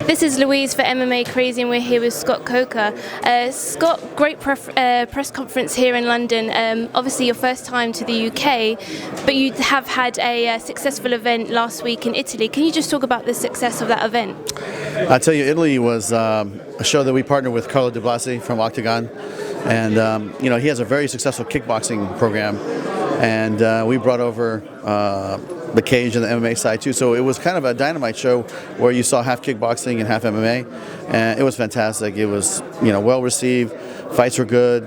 This is Louise for MMA Crazy, and we're here with Scott Coker. Scott, great press conference here in London. Obviously your first time to the UK, but you have had a successful event last week in Italy. Can you just talk about the success of that event? I'll tell you, Italy was a show that we partnered with Carlo Di Blasi from Octagon, and he has a very successful kickboxing program, and we brought over the cage and the MMA side too. So it was kind of a dynamite show where you saw half kickboxing and half MMA, and it was fantastic. It was well received. Fights were good,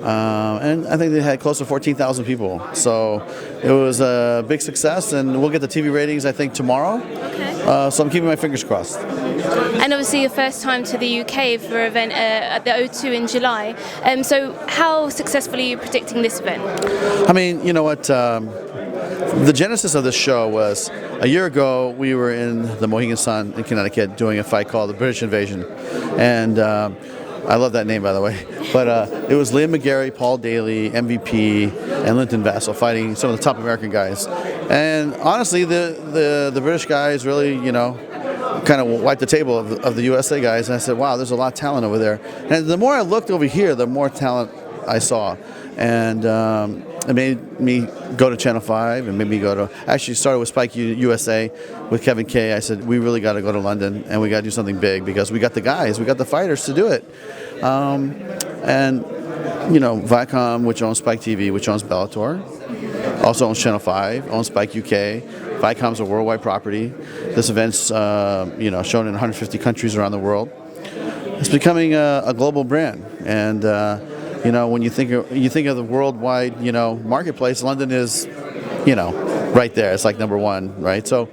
and I think they had close to 14,000 people. So it was a big success, and we'll get the TV ratings I think tomorrow. Okay. So I'm keeping my fingers crossed. And obviously your first time to the UK for an event at the O2 in July. So how successfully are you predicting this event? I mean, you know what? The genesis of this show was a year ago. We were in the Mohegan Sun in Connecticut doing a fight called the British Invasion, and I love that name, by the way. But it was Liam McGarry, Paul Daley, MVP, and Linton Vassell fighting some of the top American guys. And honestly, the British guys really, kind of wiped the table of the USA guys. And I said, wow, there's a lot of talent over there. And the more I looked over here, the more talent I saw. And it made me go to Channel 5 and made me go to, actually started with Spike USA with Kevin Kay. I said, we really got to go to London and we got to do something big because we got the guys, we got the fighters to do it. And Viacom, which owns Spike TV, which owns Bellator, also owns Channel 5, owns Spike UK. Viacom's a worldwide property. This event's shown in 150 countries around the world. It's becoming a global brand, and when you think of the worldwide marketplace, London is right there. It's like number one, right? So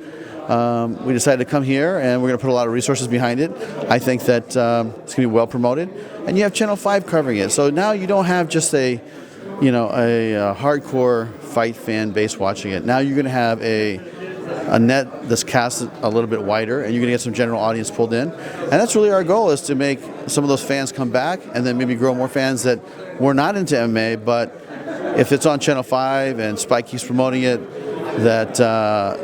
we decided to come here, and we're going to put a lot of resources behind it. I think that it's going to be well promoted, and you have Channel 5 covering it. So now you don't have just a hardcore fight fan base watching it. Now you're going to have a net that's cast a little bit wider, and you're going to get some general audience pulled in. And that's really our goal, is to make some of those fans come back and then maybe grow more fans that were not into MMA, but if it's on Channel 5 and Spike keeps promoting it, that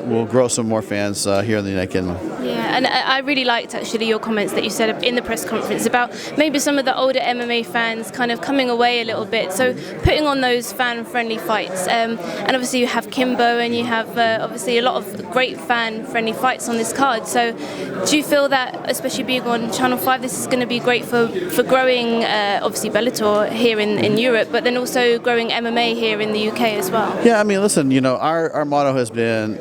will grow some more fans here in the United Kingdom. Yeah, and I really liked actually your comments that you said in the press conference about maybe some of the older MMA fans kind of coming away a little bit, so putting on those fan-friendly fights. And obviously you have Kimbo, and you have obviously a lot of great fan-friendly fights on this card. So do you feel that, especially being on Channel 5, this is going to be great for growing obviously Bellator here in Europe, but then also growing MMA here in the UK as well? Yeah, I mean, listen, our motto has been,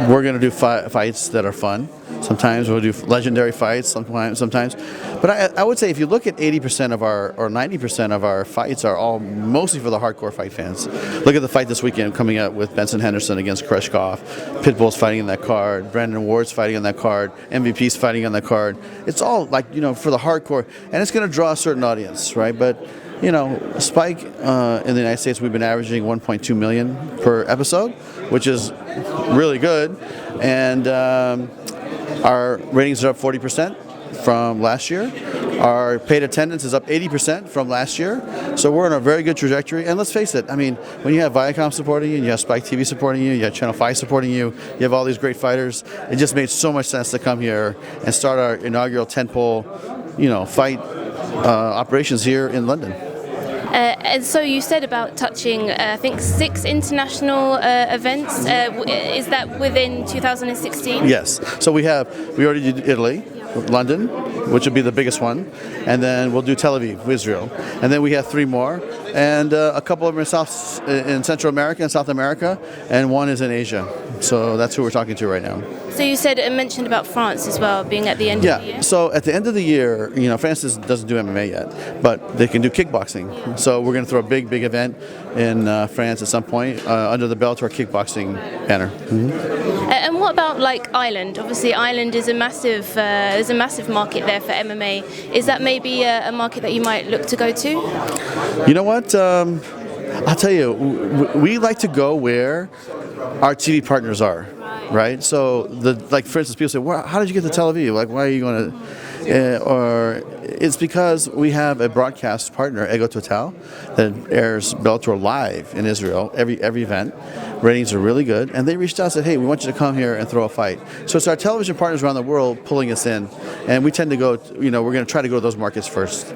we're going to do fights that are fun. Sometimes we'll do legendary fights, sometimes. But I would say if you look at 80% of our, or 90% of our fights are all mostly for the hardcore fight fans. Look at the fight this weekend coming up with Benson Henderson against Koscheck. Pitbull's fighting in that card. Brandon Ward's fighting on that card. MVP's fighting on that card. It's all like, for the hardcore. And it's going to draw a certain audience, right? But Spike in the United States, we've been averaging 1.2 million per episode, which is really good. And our ratings are up 40% from last year. Our paid attendance is up 80% from last year. So we're on a very good trajectory. And let's face it, I mean, when you have Viacom supporting you, you have Spike TV supporting you, you have Channel 5 supporting you, you have all these great fighters, it just made so much sense to come here and start our inaugural tentpole, fight operations here in London. And so you said about touching, I think, 6 international events. Is that within 2016? Yes. So we already did Italy, London, which would be the biggest one, and then we'll do Tel Aviv, Israel, and then we have 3 more, and a couple of them in Central America and South America, and one is in Asia. So that's who we're talking to right now. So you mentioned about France as well, being at the end of the year. Yeah, so at the end of the year, France doesn't do MMA yet, but they can do kickboxing. Yeah. So we're going to throw a big event in France at some point under the Bellator kickboxing banner. Mm-hmm. And what about Ireland? Obviously, Ireland is there's a massive market there for MMA. Is that maybe a market that you might look to go to? You know what? I'll tell you, we like to go where our TV partners are. Right, so for instance, people say, "Well, how did you get to Tel Aviv? Why are you going to?" or it's because we have a broadcast partner, Ego Total, that airs Bellator live in Israel every event. Ratings are really good, and they reached out and said, hey, we want you to come here and throw a fight. So it's our television partners around the world pulling us in, and we tend to go, we're going to try to go to those markets first.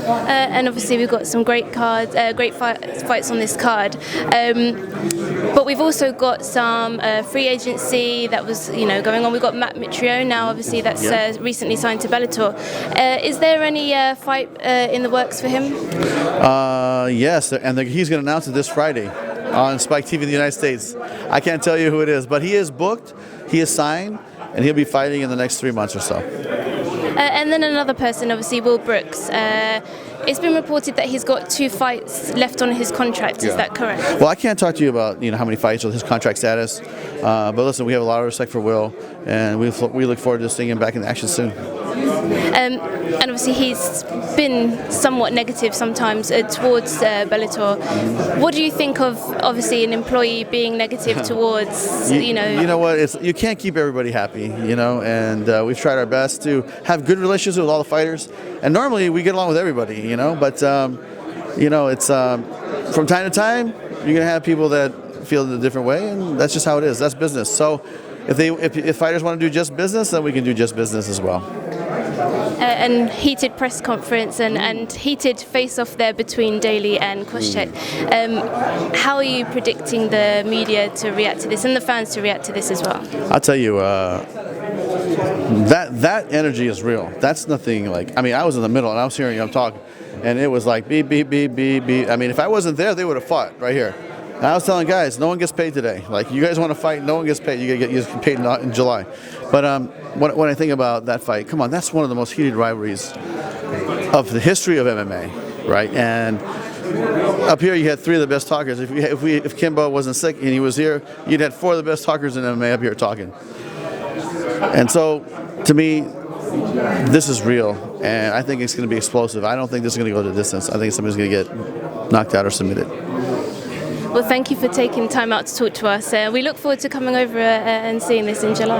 And obviously we've got some great cards, great fights on this card. But we've also got some free agency that was, going on. We've got Matt Mitrione now, obviously, that's recently signed to Bellator. Is there any fight in the works for him? Yes, and he's going to announce it this Friday on Spike TV in the United States. I can't tell you who it is, but he is booked, he is signed, and he'll be fighting in the next 3 months or so. And then another person, obviously, Will Brooks. It's been reported that he's got 2 fights left on his contract. Is that correct? Well, I can't talk to you about how many fights or his contract status. But listen, we have a lot of respect for Will, and we look forward to seeing him back in action soon. And obviously he's been somewhat negative sometimes towards Bellator. What do you think of, obviously, an employee being negative towards, You know what? You can't keep everybody happy, and we've tried our best to have good relationships with all the fighters. And normally we get along with everybody, but, it's from time to time, you're going to have people that feel in a different way, and that's just how it is. That's business. So if fighters want to do just business, then we can do just business as well. And heated press conference and heated face-off there between Daley and Koscheck. How are you predicting the media to react to this and the fans to react to this as well? I'll tell you, that energy is real. That's nothing I was in the middle and I was hearing them talk, and it was like beep, beep, beep, beep, beep. If I wasn't there, they would have fought right here. And I was telling guys, no one gets paid today. You guys want to fight, no one gets paid. You get paid in July. But when I think about that fight, come on, that's one of the most heated rivalries of the history of MMA, right? And up here, you had 3 of the best talkers. If Kimbo wasn't sick and he was here, you'd had 4 of the best talkers in MMA up here talking. And so, to me, this is real, and I think it's going to be explosive. I don't think this is going to go the distance. I think somebody's going to get knocked out or submitted. Well, thank you for taking time out to talk to us. We look forward to coming over and seeing this in July.